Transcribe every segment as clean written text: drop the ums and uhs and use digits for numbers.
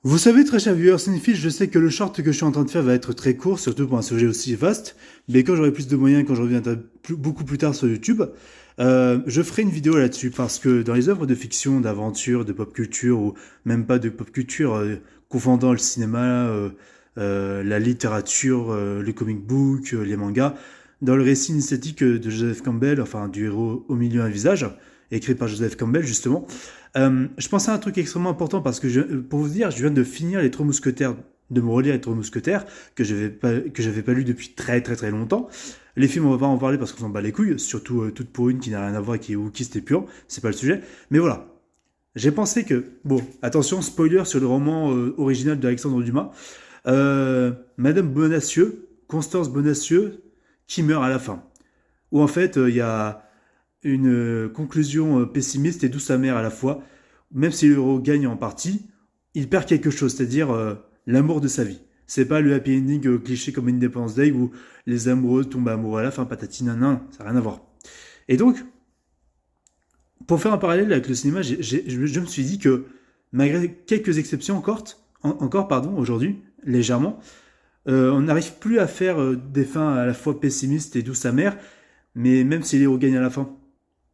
Vous savez, très chers viewers cinéphiles, je sais que le short que je suis en train de faire va être très court, surtout pour un sujet aussi vaste, mais quand j'aurai plus de moyens, quand je reviendrai beaucoup plus tard sur YouTube, je ferai une vidéo là-dessus, parce que dans les œuvres de fiction, d'aventure, de pop culture, ou même pas de pop culture, confondant le cinéma, la littérature, les comic books, les mangas, dans le récit initiatique de Joseph Campbell, enfin du héros au milieu un visage, écrit par Joseph Campbell justement, je pensais à un truc extrêmement important parce que, pour vous dire, je viens de finir Les Trois Mousquetaires, de me relire Les Trois Mousquetaires, que j'avais pas lu depuis très très très longtemps. Les films, on va pas en parler parce qu'on s'en bat les couilles, surtout toute pour une qui n'a rien à voir, qui est wokiste et pur, c'est pas le sujet. Mais voilà, j'ai pensé que, bon, attention, spoiler sur le roman original d'Alexandre Dumas, Madame Bonacieux, Constance Bonacieux, qui meurt à la fin. Où en fait, il y a une conclusion pessimiste et douce amère à la fois. Même si le héros gagne en partie, il perd quelque chose, c'est-à-dire l'amour de sa vie. C'est pas le happy ending cliché comme Independence Day où les amoureux tombent amoureux à la fin, patati nanan, ça n'a rien à voir. Et donc, pour faire un parallèle avec le cinéma, je me suis dit que malgré quelques exceptions encore pardon, aujourd'hui, légèrement, on n'arrive plus à faire des fins à la fois pessimistes et douces amères, mais même si les héros gagnent à la fin.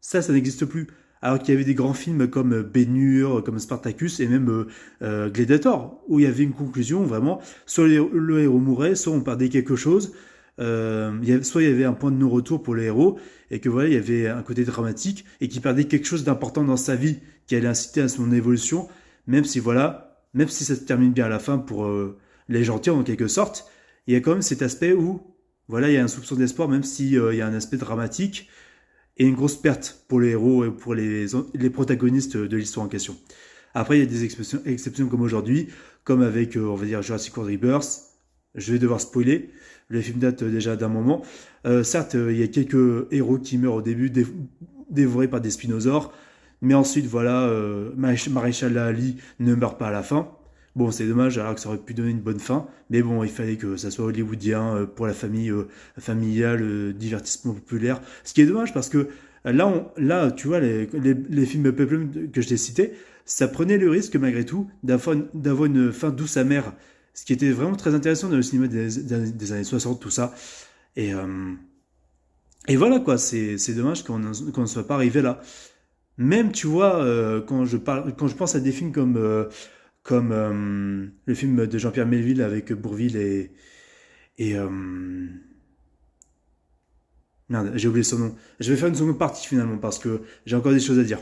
Ça n'existe plus. Alors qu'il y avait des grands films comme Ben-Hur, comme Spartacus et même Gladiator, où il y avait une conclusion vraiment, soit le héros mourait, soit on perdait quelque chose, soit il y avait un point de non-retour pour le héros, et que voilà, il y avait un côté dramatique, et qu'il perdait quelque chose d'important dans sa vie, qui allait inciter à son évolution, même si voilà, même si ça se termine bien à la fin pour les gentils en quelque sorte, il y a quand même cet aspect où, voilà, il y a un soupçon d'espoir, même s'il y a un aspect dramatique, et une grosse perte pour les héros et pour les protagonistes de l'histoire en question. Après, il y a des exceptions comme aujourd'hui, comme avec, on va dire, Jurassic World Rebirth. Je vais devoir spoiler. Le film date déjà d'un moment. Certes, il y a quelques héros qui meurent au début, dévorés par des spinosaures. Mais ensuite, voilà, Maréchal Ali ne meurt pas à la fin. Bon, c'est dommage, alors que ça aurait pu donner une bonne fin. Mais bon, il fallait que ça soit hollywoodien, pour la famille familiale, divertissement populaire. Ce qui est dommage parce que là tu vois, les films peplum que je t'ai cités, ça prenait le risque malgré tout d'avoir une fin douce amère. Ce qui était vraiment très intéressant dans le cinéma des années 60, tout ça. Et, euh, et voilà quoi, c'est dommage qu'on ne soit pas arrivé là. Même, tu vois, quand je pense à des films comme le film de Jean-Pierre Melville avec Bourvil et merde, j'ai oublié son nom. Je vais faire une seconde partie finalement parce que j'ai encore des choses à dire.